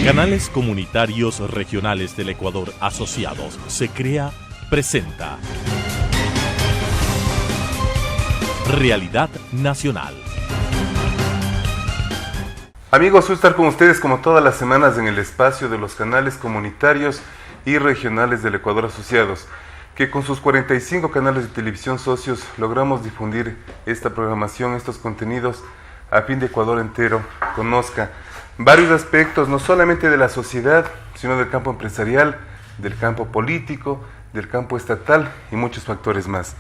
Canales Comunitarios Regionales del Ecuador Asociados, SECREA, presenta Realidad Nacional. Amigos, voy a estar con ustedes como todas las semanas en el espacio de los canales comunitarios y regionales del Ecuador Asociados, que con sus 45 canales de televisión socios logramos difundir esta programación, estos contenidos, a fin de Ecuador entero conozca varios aspectos, no solamente de la sociedad, sino del campo empresarial, del campo político, del campo estatal y muchos factores más.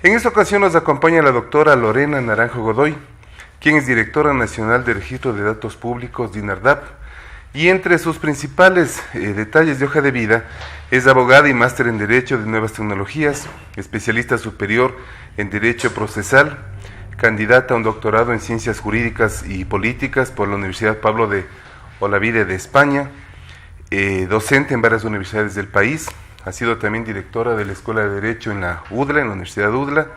En esta ocasión nos acompaña la doctora Lorena Naranjo Godoy, quien es directora nacional de Registro de Datos Públicos, DINARDAP, y entre sus principales detalles de hoja de vida es abogada y máster en Derecho de Nuevas Tecnologías, especialista superior en Derecho Procesal, candidata a un doctorado en Ciencias Jurídicas y Políticas por la Universidad Pablo de Olavide de España, docente en varias universidades del país, ha sido también directora de la Escuela de Derecho en la UDLA, en la Universidad UDLA,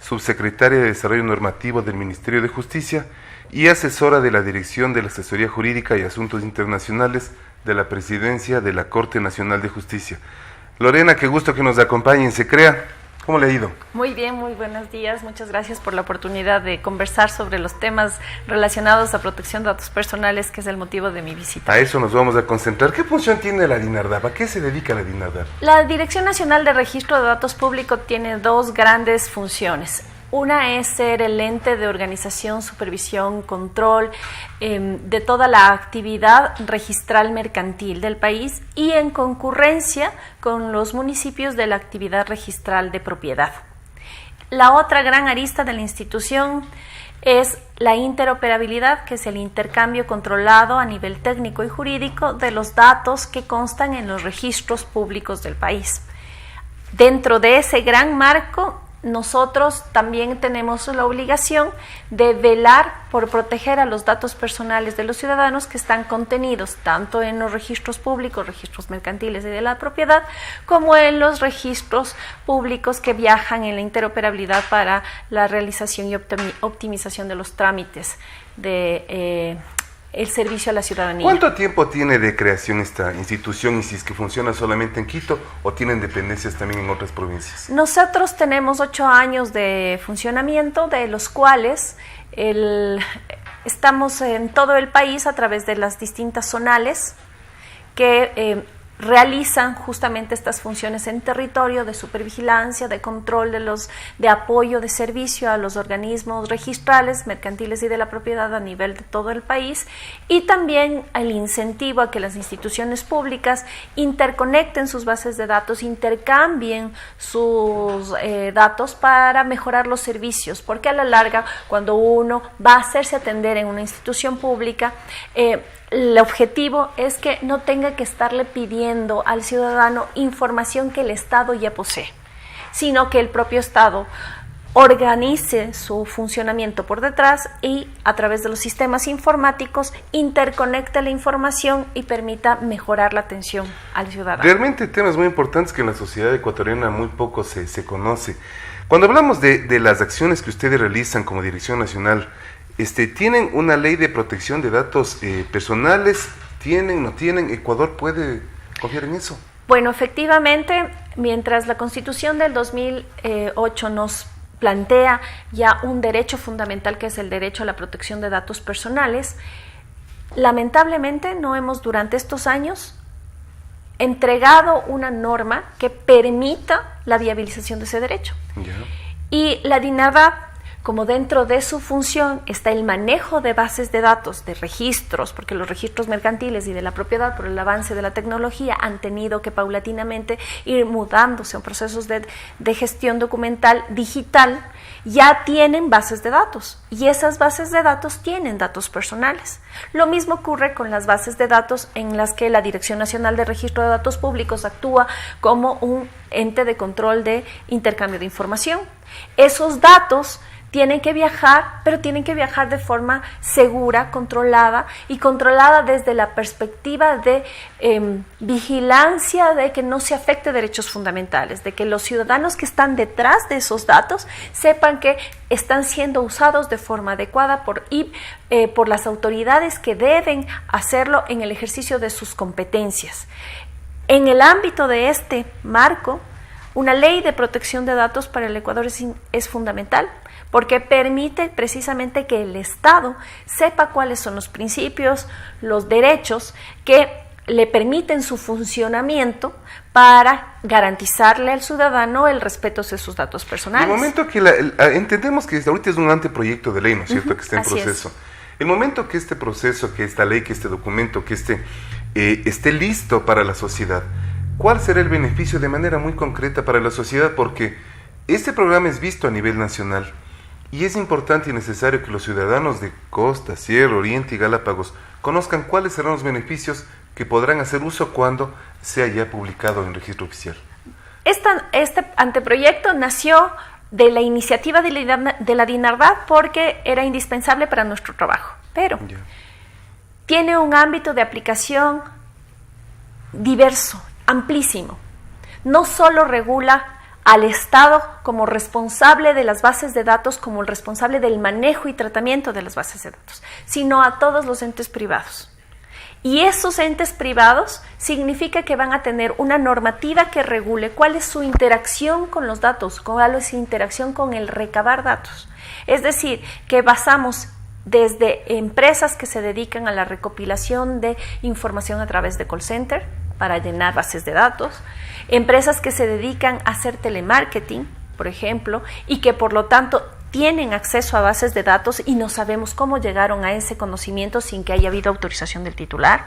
subsecretaria de Desarrollo Normativo del Ministerio de Justicia y asesora de la Dirección de la Asesoría Jurídica y Asuntos Internacionales de la Presidencia de la Corte Nacional de Justicia. Lorena, qué gusto que nos acompañe en SECREA. ¿Cómo le ha ido? Muy bien, muy buenos días. Muchas gracias por la oportunidad de conversar sobre los temas relacionados a protección de datos personales, que es el motivo de mi visita. A eso nos vamos a concentrar. ¿Qué función tiene la DINARDAP? ¿A qué se dedica la DINARDAP? La Dirección Nacional de Registro de Datos Públicos tiene dos grandes funciones. Una es ser el ente de organización, supervisión, control de toda la actividad registral mercantil del país y en concurrencia con los municipios de la actividad registral de propiedad. La otra gran arista de la institución es la interoperabilidad, que es el intercambio controlado a nivel técnico y jurídico de los datos que constan en los registros públicos del país. Dentro de ese gran marco, nosotros también tenemos la obligación de velar por proteger a los datos personales de los ciudadanos que están contenidos tanto en los registros públicos, registros mercantiles y de la propiedad, como en los registros públicos que viajan en la interoperabilidad para la realización y optimización de los trámites de el servicio a la ciudadanía. ¿Cuánto tiempo tiene de creación esta institución y si es que funciona solamente en Quito o tienen dependencias también en otras provincias? Nosotros tenemos 8 años de funcionamiento, de los cuales estamos en todo el país a través de las distintas zonales que realizan justamente estas funciones en territorio de supervigilancia, de control de apoyo, de servicio a los organismos registrales, mercantiles y de la propiedad a nivel de todo el país, y también el incentivo a que las instituciones públicas interconecten sus bases de datos, intercambien sus datos para mejorar los servicios, porque a la larga, cuando uno va a hacerse atender en una institución pública, el objetivo es que no tenga que estarle pidiendo al ciudadano información que el Estado ya posee, sino que el propio Estado organice su funcionamiento por detrás y a través de los sistemas informáticos interconecte la información y permita mejorar la atención al ciudadano. Realmente temas muy importantes que en la sociedad ecuatoriana muy poco se conoce. Cuando hablamos de las acciones que ustedes realizan como Dirección Nacional, ¿tienen una ley de protección de datos personales? ¿Tienen, no tienen? ¿Ecuador puede confiar en eso? Bueno, efectivamente, mientras la Constitución del 2008 nos plantea ya un derecho fundamental, que es el derecho a la protección de datos personales, lamentablemente no hemos durante estos años entregado una norma que permita la viabilización de ese derecho. Ya. Y la DINARDAP, como dentro de su función está el manejo de bases de datos, de registros, porque los registros mercantiles y de la propiedad, por el avance de la tecnología, han tenido que paulatinamente ir mudándose en procesos de gestión documental digital, ya tienen bases de datos y esas bases de datos tienen datos personales. Lo mismo ocurre con las bases de datos en las que la Dirección Nacional de Registro de Datos Públicos actúa como un ente de control de intercambio de información. Esos datos tienen que viajar, pero tienen que viajar de forma segura, controlada desde la perspectiva de vigilancia de que no se afecte derechos fundamentales, de que los ciudadanos que están detrás de esos datos sepan que están siendo usados de forma adecuada por las autoridades que deben hacerlo en el ejercicio de sus competencias. En el ámbito de este marco, una ley de protección de datos para el Ecuador es fundamental, porque permite precisamente que el Estado sepa cuáles son los principios, los derechos que le permiten su funcionamiento para garantizarle al ciudadano el respeto de sus datos personales. El momento que entendemos que ahorita es un anteproyecto de ley, ¿no es cierto?, que está en proceso. El momento que este proceso, que esta ley, que este documento, que esté listo para la sociedad, ¿cuál será el beneficio de manera muy concreta para la sociedad? Porque este programa es visto a nivel nacional y es importante y necesario que los ciudadanos de Costa, Sierra, Oriente y Galápagos conozcan cuáles serán los beneficios que podrán hacer uso cuando sea ya publicado en el registro oficial. Este anteproyecto nació de la iniciativa de la DINARVAD porque era indispensable para nuestro trabajo, pero tiene un ámbito de aplicación diverso, amplísimo. No solo regula al Estado como responsable de las bases de datos, como el responsable del manejo y tratamiento de las bases de datos, sino a todos los entes privados. Y esos entes privados significa que van a tener una normativa que regule cuál es su interacción con los datos, cuál es su interacción con el recabar datos. Es decir, que basamos desde empresas que se dedican a la recopilación de información a través de call center para llenar bases de datos, empresas que se dedican a hacer telemarketing, por ejemplo, y que por lo tanto tienen acceso a bases de datos y no sabemos cómo llegaron a ese conocimiento sin que haya habido autorización del titular.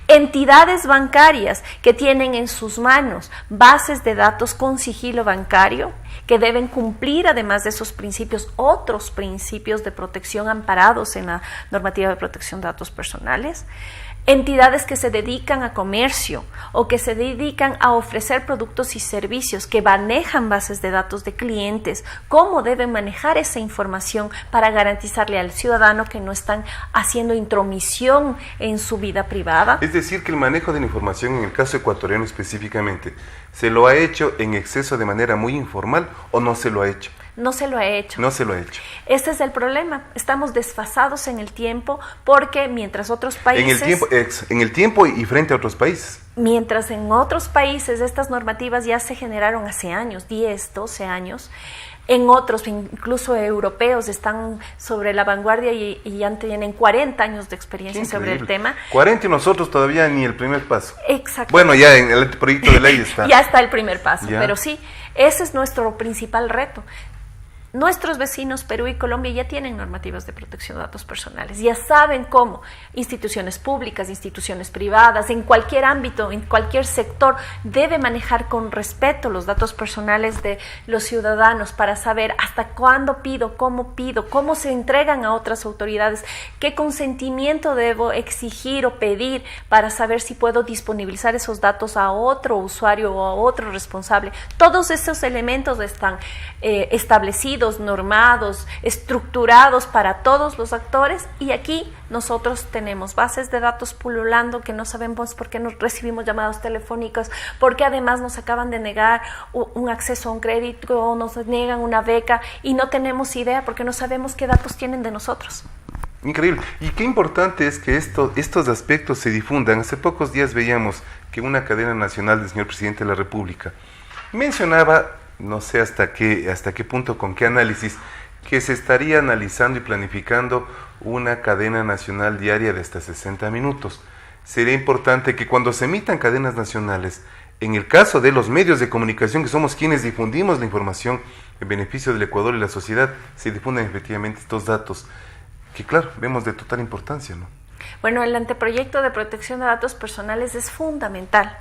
Entidades bancarias que tienen en sus manos bases de datos con sigilo bancario, que deben cumplir además de esos principios otros principios de protección amparados en la normativa de protección de datos personales. Entidades que se dedican a comercio o que se dedican a ofrecer productos y servicios, que manejan bases de datos de clientes, cómo deben manejar esa información para garantizarle al ciudadano que no están haciendo intromisión en su vida privada. Es decir, que el manejo de la información en el caso ecuatoriano específicamente, ¿se lo ha hecho en exceso de manera muy informal o no se lo ha hecho? No se lo ha hecho. No se lo ha hecho. Este es el problema. Estamos desfasados en el tiempo porque mientras otros países... En el tiempo y frente a otros países. Mientras en otros países estas normativas ya se generaron hace años, 10, 12 años, en otros, incluso europeos, están sobre la vanguardia y ya tienen 40 años de experiencia sobre el tema. 40 y nosotros todavía ni el primer paso. Exacto. Bueno, ya en el proyecto de ley está. Ya está el primer paso, ya. Pero sí, ese es nuestro principal reto. Nuestros vecinos, Perú y Colombia, ya tienen normativas de protección de datos personales, ya saben cómo instituciones públicas, instituciones privadas, en cualquier ámbito, en cualquier sector, debe manejar con respeto los datos personales de los ciudadanos para saber hasta cuándo pido, cómo se entregan a otras autoridades, qué consentimiento debo exigir o pedir para saber si puedo disponibilizar esos datos a otro usuario o a otro responsable. Todos esos elementos están establecidos, normados, estructurados para todos los actores, y aquí nosotros tenemos bases de datos pululando que no sabemos por qué nos recibimos llamadas telefónicas, porque además nos acaban de negar un acceso a un crédito o nos niegan una beca y no tenemos idea porque no sabemos qué datos tienen de nosotros. Increíble. Y qué importante es que estos aspectos se difundan. Hace pocos días veíamos que una cadena nacional del señor presidente de la República mencionaba, no sé hasta qué punto, con qué análisis, que se estaría analizando y planificando una cadena nacional diaria de hasta 60 minutos. Sería importante que cuando se emitan cadenas nacionales, en el caso de los medios de comunicación, que somos quienes difundimos la información en beneficio del Ecuador y la sociedad, se difundan efectivamente estos datos, que claro, vemos de total importancia, ¿no? Bueno, el anteproyecto de protección de datos personales es fundamental.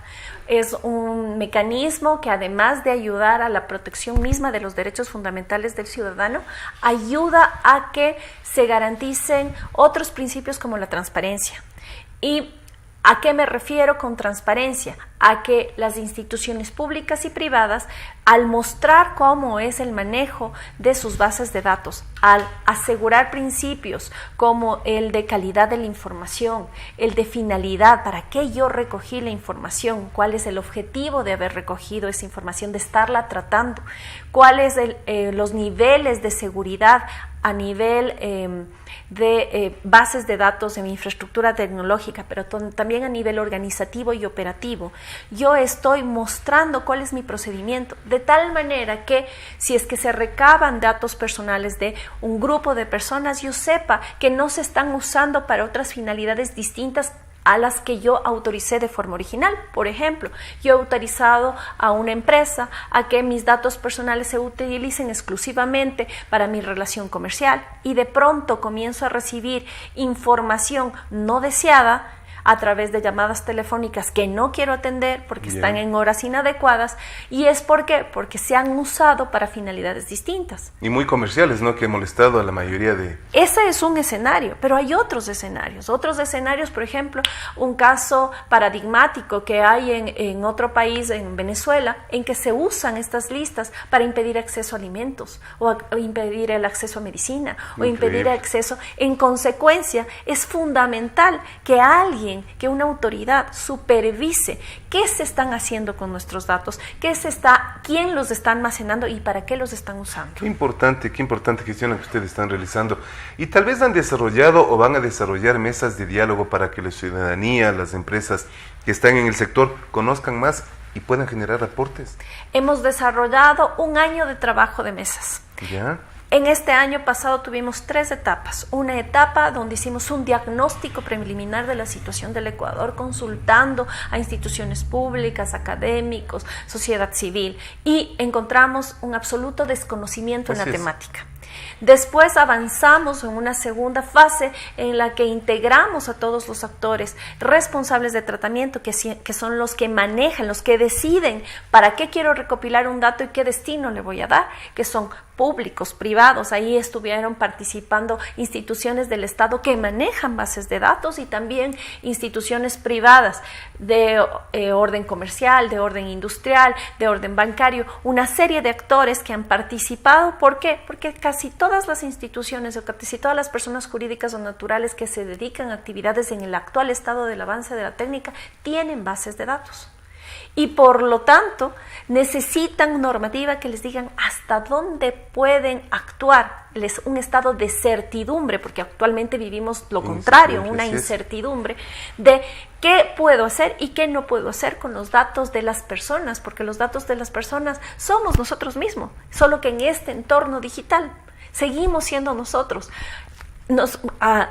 Es un mecanismo que, además de ayudar a la protección misma de los derechos fundamentales del ciudadano, ayuda a que se garanticen otros principios como la transparencia. Y ¿A qué me refiero con transparencia? A que las instituciones públicas y privadas, al mostrar cómo es el manejo de sus bases de datos, al asegurar principios como el de calidad de la información, el de finalidad, para qué yo recogí la información, cuál es el objetivo de haber recogido esa información, de estarla tratando, cuáles los niveles de seguridad a nivel de bases de datos en infraestructura tecnológica, pero también a nivel organizativo y operativo. Yo estoy mostrando cuál es mi procedimiento, de tal manera que si es que se recaban datos personales de un grupo de personas, yo sepa que no se están usando para otras finalidades distintas a las que yo autoricé de forma original. Por ejemplo, yo he autorizado a una empresa a que mis datos personales se utilicen exclusivamente para mi relación comercial y de pronto comienzo a recibir información no deseada a través de llamadas telefónicas que no quiero atender porque están en horas inadecuadas. ¿Y es por qué? Porque se han usado para finalidades distintas. Y muy comerciales, ¿no? Que he molestado a la mayoría de... Ese es un escenario, pero hay otros escenarios. Otros escenarios, por ejemplo, un caso paradigmático que hay en otro país, en Venezuela, en que se usan estas listas para impedir acceso a alimentos o impedir el acceso a medicina o impedir el acceso. En consecuencia, es fundamental que alguien, que una autoridad supervise qué se están haciendo con nuestros datos, quién los está almacenando y para qué los están usando. Qué importante gestión que ustedes están realizando. Y tal vez han desarrollado o van a desarrollar mesas de diálogo para que la ciudadanía, las empresas que están en el sector conozcan más y puedan generar aportes. Hemos desarrollado un año de trabajo de mesas. ¿Ya? En este año pasado tuvimos 3 etapas. Una etapa donde hicimos un diagnóstico preliminar de la situación del Ecuador, consultando a instituciones públicas, académicos, sociedad civil, y encontramos un absoluto desconocimiento en la temática. Después avanzamos en una segunda fase en la que integramos a todos los actores responsables de tratamiento, que son los que manejan, los que deciden para qué quiero recopilar un dato y qué destino le voy a dar, que son públicos, privados. Ahí estuvieron participando instituciones del Estado que manejan bases de datos y también instituciones privadas de orden comercial, de orden industrial, de orden bancario, una serie de actores que han participado. ¿Por qué? Porque casi todas las instituciones o casi todas las personas jurídicas o naturales que se dedican a actividades en el actual estado del avance de la técnica tienen bases de datos. Y por lo tanto necesitan normativa que les digan hasta dónde pueden actuar, un estado de certidumbre, porque actualmente vivimos lo contrario, una incertidumbre de qué puedo hacer y qué no puedo hacer con los datos de las personas, porque los datos de las personas somos nosotros mismos, solo que en este entorno digital seguimos siendo nosotros.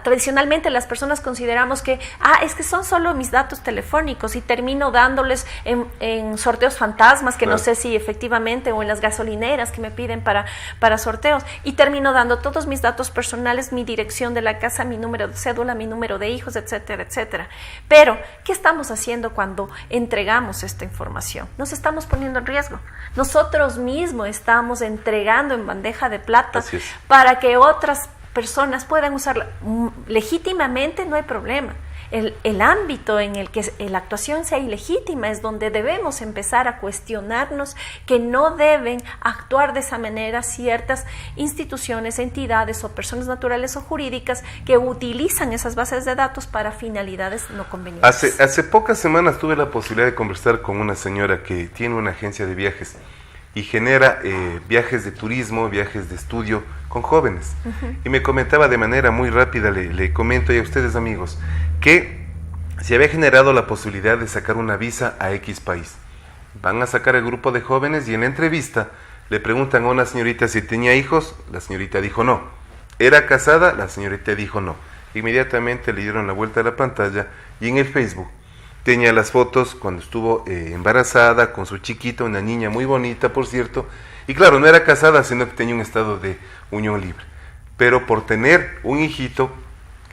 Tradicionalmente las personas consideramos que es que son solo mis datos telefónicos y termino dándoles en sorteos fantasmas que no sé si efectivamente, o en las gasolineras que me piden para sorteos, y termino dando todos mis datos personales, mi dirección de la casa, mi número de cédula, mi número de hijos, etcétera, etcétera. Pero, ¿qué estamos haciendo cuando entregamos esta información? Nos estamos poniendo en riesgo. Nosotros mismos estamos entregando en bandeja de plata para que otras personas puedan usarla legítimamente. No hay problema. El ámbito en el que la actuación sea ilegítima es donde debemos empezar a cuestionarnos que no deben actuar de esa manera ciertas instituciones, entidades o personas naturales o jurídicas que utilizan esas bases de datos para finalidades no convenientes. Hace pocas semanas tuve la posibilidad de conversar con una señora que tiene una agencia de viajes y genera viajes de turismo, viajes de estudio con jóvenes. Y me comentaba de manera muy rápida, le comento y a ustedes amigos, que se había generado la posibilidad de sacar una visa a X país. Van a sacar el grupo de jóvenes y en la entrevista le preguntan a una señorita si tenía hijos, la señorita dijo no. ¿Era casada? La señorita dijo no. Inmediatamente le dieron la vuelta a la pantalla y en el Facebook tenía las fotos cuando estuvo embarazada con su chiquita, una niña muy bonita, por cierto. Y claro, no era casada, sino que tenía un estado de unión libre. Pero por tener un hijito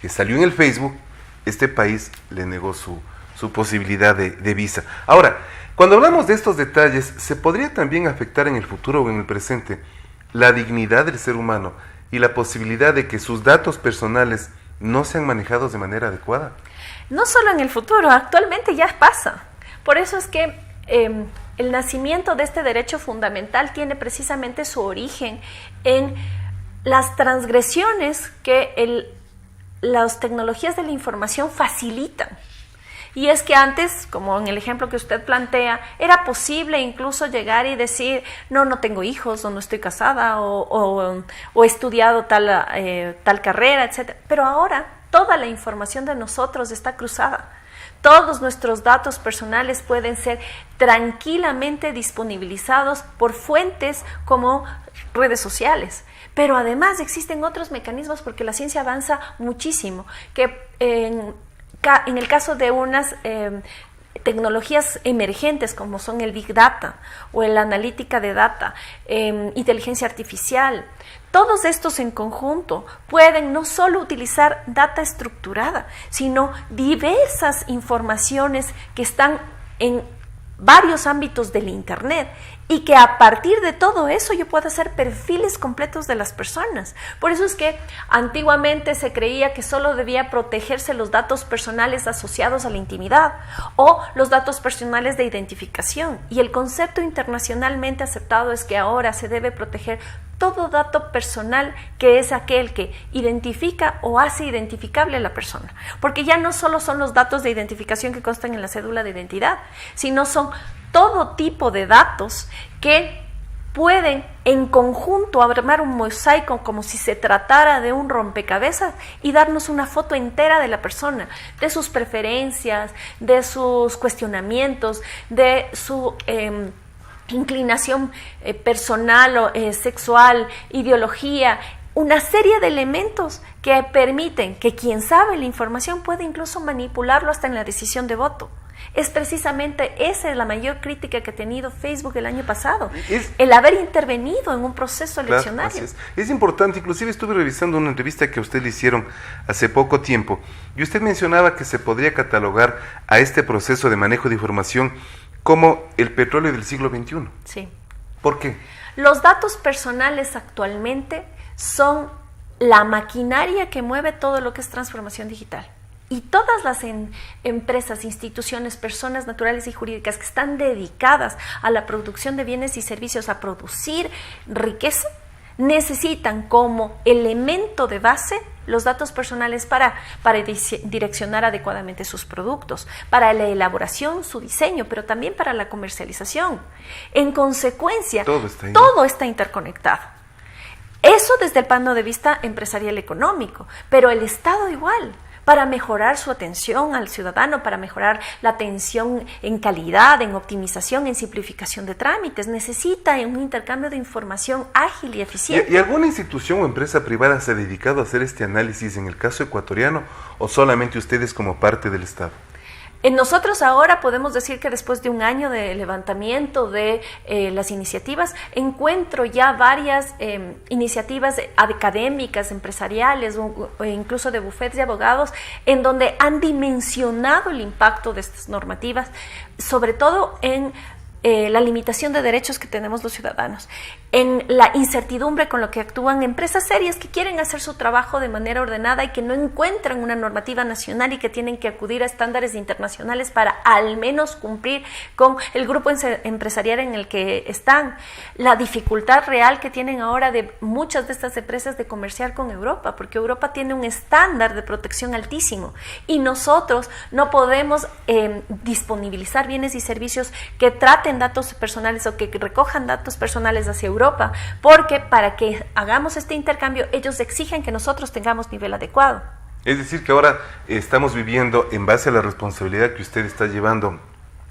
que salió en el Facebook, este país le negó su posibilidad de visa. Ahora, cuando hablamos de estos detalles, ¿se podría también afectar en el futuro o en el presente la dignidad del ser humano y la posibilidad de que sus datos personales no sean manejados de manera adecuada? no solo en el futuro, actualmente ya pasa. Por eso es que el nacimiento de este derecho fundamental tiene precisamente su origen en las transgresiones que las tecnologías de la información facilitan. Y es que antes, como en el ejemplo que usted plantea, era posible incluso llegar y decir, no tengo hijos, o no estoy casada, o he estudiado tal carrera, etc. Pero ahora toda la información de nosotros está cruzada. Todos nuestros datos personales pueden ser tranquilamente disponibilizados por fuentes como redes sociales. Pero además existen otros mecanismos porque la ciencia avanza muchísimo, que en el caso de unas tecnologías emergentes como son el Big Data o la analítica de data, inteligencia artificial, todos estos en conjunto pueden no solo utilizar data estructurada, sino diversas informaciones que están en varios ámbitos del Internet y que a partir de todo eso yo puedo hacer perfiles completos de las personas. Por eso es que antiguamente se creía que solo debía protegerse los datos personales asociados a la intimidad o los datos personales de identificación. Y el concepto internacionalmente aceptado es que ahora se debe proteger todo dato personal que es aquel que identifica o hace identificable a la persona. Porque ya no solo son los datos de identificación que constan en la cédula de identidad, sino son todo tipo de datos que pueden en conjunto armar un mosaico como si se tratara de un rompecabezas y darnos una foto entera de la persona, de sus preferencias, de sus cuestionamientos, de su inclinación personal o sexual, ideología, una serie de elementos que permiten que quien sabe la información pueda incluso manipularlo hasta en la decisión de voto. Es precisamente esa es la mayor crítica que ha tenido Facebook el año pasado, el haber intervenido en un proceso eleccionario. Claro, es importante, inclusive estuve revisando una entrevista que a usted le hicieron hace poco tiempo y usted mencionaba que se podría catalogar a este proceso de manejo de información como el petróleo del siglo XXI. Sí. ¿Por qué? Los datos personales actualmente son la maquinaria que mueve todo lo que es transformación digital. Y todas las empresas, instituciones, personas naturales y jurídicas que están dedicadas a la producción de bienes y servicios, a producir riqueza, necesitan como elemento de base los datos personales para direccionar adecuadamente sus productos, para la elaboración, su diseño, pero también para la comercialización. En consecuencia, todo está interconectado. Eso desde el punto de vista empresarial económico, pero el Estado igual. Para mejorar su atención al ciudadano, para mejorar la atención en calidad, en optimización, en simplificación de trámites. Necesita un intercambio de información ágil y eficiente. ¿Y alguna institución o empresa privada se ha dedicado a hacer este análisis en el caso ecuatoriano o solamente ustedes como parte del Estado? Nosotros ahora podemos decir que después de un año de levantamiento de las iniciativas, encuentro ya varias iniciativas académicas, empresariales o incluso de bufetes de abogados en donde han dimensionado el impacto de estas normativas, sobre todo en la limitación de derechos que tenemos los ciudadanos, en la incertidumbre con lo que actúan empresas serias que quieren hacer su trabajo de manera ordenada y que no encuentran una normativa nacional y que tienen que acudir a estándares internacionales para al menos cumplir con el grupo empresarial en el que están. La dificultad real que tienen ahora de muchas de estas empresas de comerciar con Europa, porque Europa tiene un estándar de protección altísimo y nosotros no podemos disponibilizar bienes y servicios que traten datos personales o que recojan datos personales hacia Europa, porque para que hagamos este intercambio ellos exigen que nosotros tengamos nivel adecuado. Es decir, que ahora estamos viviendo, en base a la responsabilidad que usted está llevando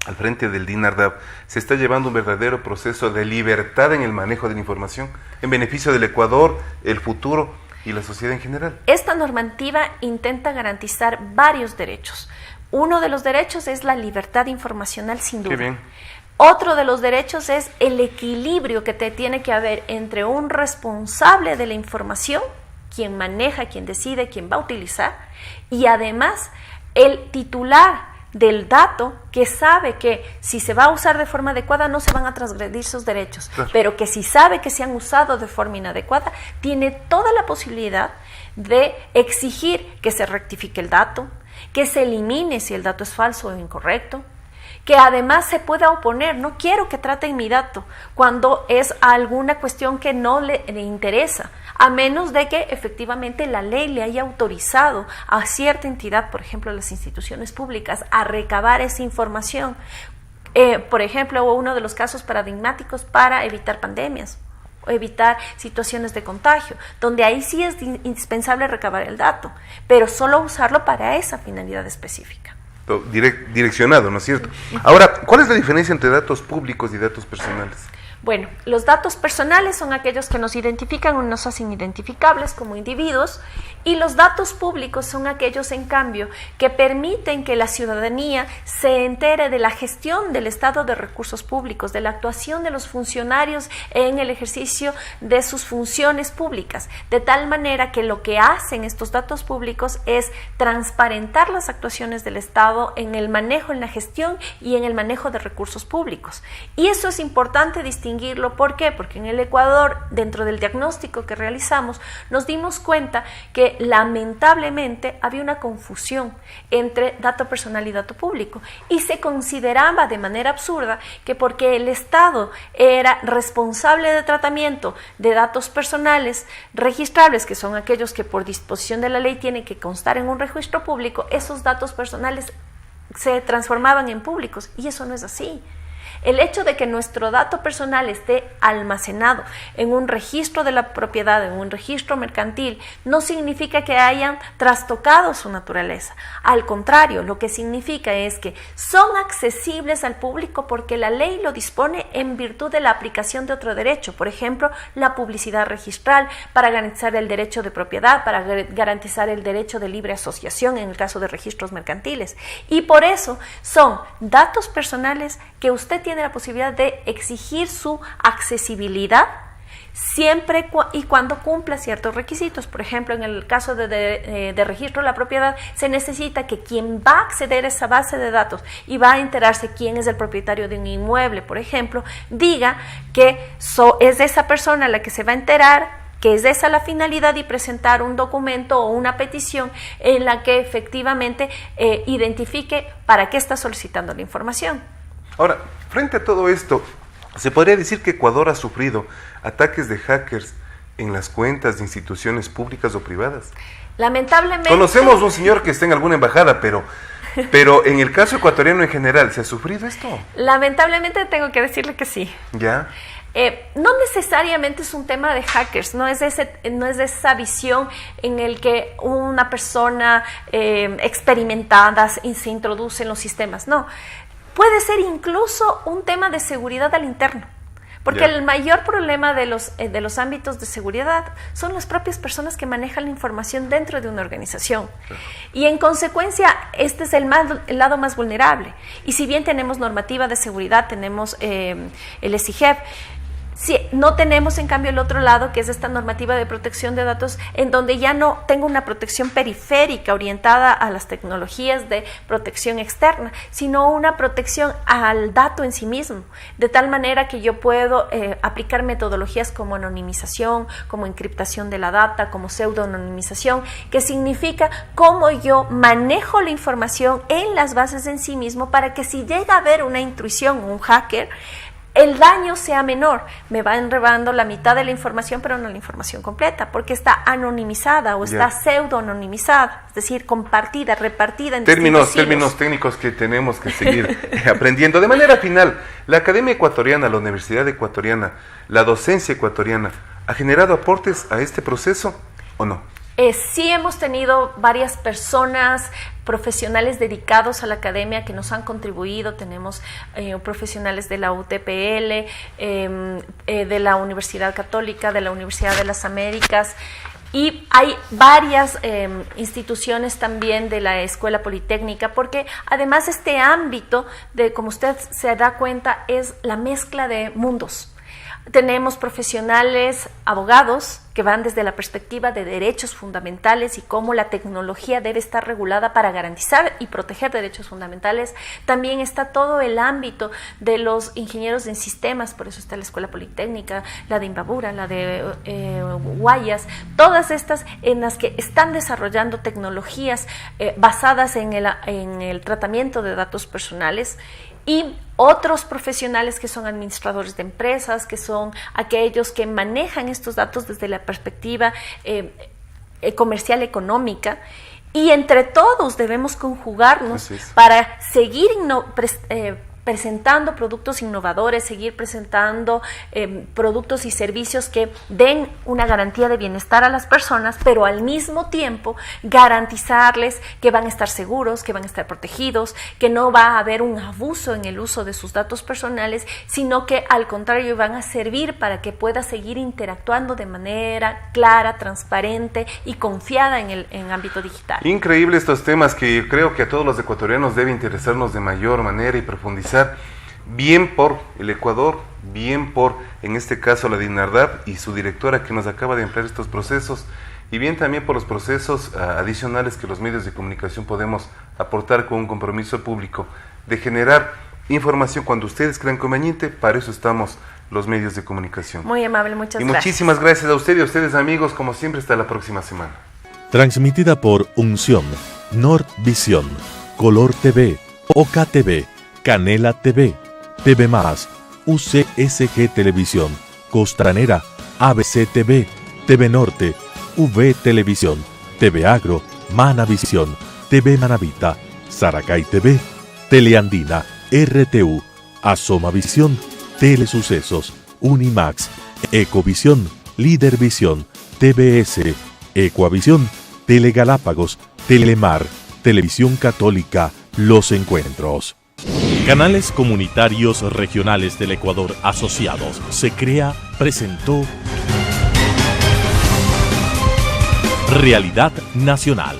al frente del DINARDAB, se está llevando un verdadero proceso de libertad en el manejo de la información, en beneficio del Ecuador, el futuro y la sociedad en general. Esta normativa intenta garantizar varios derechos. Uno de los derechos es la libertad informacional, sin duda. Qué bien. Otro de los derechos es el equilibrio que tiene que haber entre un responsable de la información, quien maneja, quien decide, quien va a utilizar, y además el titular del dato que sabe que si se va a usar de forma adecuada no se van a transgredir sus derechos, claro, pero que si sabe que se han usado de forma inadecuada, tiene toda la posibilidad de exigir que se rectifique el dato, que se elimine si el dato es falso o incorrecto, que además se pueda oponer. No quiero que traten mi dato cuando es alguna cuestión que no le interesa, a menos de que efectivamente la ley le haya autorizado a cierta entidad, por ejemplo las instituciones públicas, a recabar esa información. Por ejemplo, uno de los casos paradigmáticos para evitar pandemias, evitar situaciones de contagio, donde ahí sí es indispensable recabar el dato, pero solo usarlo para esa finalidad específica. Direccionado, ¿no es cierto? Ahora, ¿cuál es la diferencia entre datos públicos y datos personales? Bueno, los datos personales son aquellos que nos identifican o nos hacen identificables como individuos, y los datos públicos son aquellos, en cambio, que permiten que la ciudadanía se entere de la gestión del estado de recursos públicos, de la actuación de los funcionarios en el ejercicio de sus funciones públicas, de tal manera que lo que hacen estos datos públicos es transparentar las actuaciones del Estado en el manejo, en la gestión y en el manejo de recursos públicos. Y eso es importante distinguirlo. ¿Por qué? Porque en el Ecuador, dentro del diagnóstico que realizamos, nos dimos cuenta que lamentablemente había una confusión entre dato personal y dato público, y se consideraba de manera absurda que porque el Estado era responsable de tratamiento de datos personales registrables, que son aquellos que por disposición de la ley tienen que constar en un registro público, esos datos personales se transformaban en públicos, y eso no es así. El hecho de que nuestro dato personal esté almacenado en un registro de la propiedad, en un registro mercantil, no significa que hayan trastocado su naturaleza. Al contrario, lo que significa es que son accesibles al público porque la ley lo dispone en virtud de la aplicación de otro derecho, por ejemplo, la publicidad registral, para garantizar el derecho de propiedad, para garantizar el derecho de libre asociación en el caso de registros mercantiles. Y por eso son datos personales que usted tiene la posibilidad de exigir su accesibilidad siempre y cuando cumpla ciertos requisitos. Por ejemplo, en el caso de registro de la propiedad, se necesita que quien va a acceder a esa base de datos y va a enterarse quién es el propietario de un inmueble, por ejemplo, diga que es de esa persona la que se va a enterar, que es esa la finalidad, y presentar un documento o una petición en la que efectivamente identifique para qué está solicitando la información. Ahora, frente a todo esto, ¿se podría decir que Ecuador ha sufrido ataques de hackers en las cuentas de instituciones públicas o privadas? Lamentablemente. Conocemos un señor que está en alguna embajada, pero en el caso ecuatoriano en general, ¿se ha sufrido esto? Lamentablemente tengo que decirle que sí. ¿Ya? No necesariamente es un tema de hackers, no es de esa visión en el que una persona experimentada se introduce en los sistemas, no. Puede ser incluso un tema de seguridad al interno, porque el mayor problema de los ámbitos de seguridad son las propias personas que manejan la información dentro de una organización. Y en consecuencia, este es el lado más vulnerable. Y si bien tenemos normativa de seguridad, tenemos el SIGEP, sí, no tenemos en cambio el otro lado, que es esta normativa de protección de datos, en donde ya no tengo una protección periférica orientada a las tecnologías de protección externa, sino una protección al dato en sí mismo, de tal manera que yo puedo aplicar metodologías como anonimización, como encriptación de la data, como pseudoanonimización, que significa cómo yo manejo la información en las bases en sí mismo, para que si llega a haber una intrusión, un hacker, el daño sea menor. Me va enredando la mitad de la información, pero no la información completa, porque está anonimizada o está pseudo-anonimizada, es decir, compartida, repartida en términos técnicos que tenemos que seguir aprendiendo. De manera final, la Academia Ecuatoriana, la Universidad Ecuatoriana, la docencia ecuatoriana, ¿ha generado aportes a este proceso o no? Sí hemos tenido varias personas, profesionales dedicados a la academia que nos han contribuido. Tenemos profesionales de la UTPL, de la Universidad Católica, de la Universidad de las Américas, y hay varias instituciones también de la Escuela Politécnica, porque además este ámbito, como usted se da cuenta, es la mezcla de mundos. Tenemos profesionales, abogados, que van desde la perspectiva de derechos fundamentales y cómo la tecnología debe estar regulada para garantizar y proteger derechos fundamentales. También está todo el ámbito de los ingenieros en sistemas, por eso está la Escuela Politécnica, la de Imbabura, la de Guayas, todas estas en las que están desarrollando tecnologías basadas en el tratamiento de datos personales, y otros profesionales que son administradores de empresas, que son aquellos que manejan estos datos desde la perspectiva comercial económica, y entre todos debemos conjugarnos para seguir presentando productos innovadores, seguir presentando productos y servicios que den una garantía de bienestar a las personas, pero al mismo tiempo garantizarles que van a estar seguros, que van a estar protegidos, que no va a haber un abuso en el uso de sus datos personales, sino que al contrario van a servir para que pueda seguir interactuando de manera clara, transparente y confiada en el ámbito digital. Increíble estos temas que yo creo que a todos los ecuatorianos debe interesarnos de mayor manera y profundizar. Bien por el Ecuador, bien por, en este caso, la DINARDAP y su directora que nos acaba de emplear estos procesos, y bien también por los procesos adicionales que los medios de comunicación podemos aportar con un compromiso público de generar información cuando ustedes crean conveniente. Para eso estamos los medios de comunicación. Muy amable, muchas gracias. Muchísimas gracias a usted y a ustedes, amigos, como siempre, hasta la próxima semana. Transmitida por Unción, Nordvisión, Color TV, OKTV, Canela TV, TV+, UCSG Televisión, Costranera, ABC TV, TV Norte, V Televisión, TV Agro, Manavisión, TV Manavita, Saracay TV, Teleandina, RTU, Asomavisión, Telesucesos, Unimax, Ecovisión, Lídervisión, TVS, Ecuavisión, Telegalápagos, Telemar, Televisión Católica, Los Encuentros. Canales Comunitarios Regionales del Ecuador Asociados, se crea, presentó Realidad Nacional.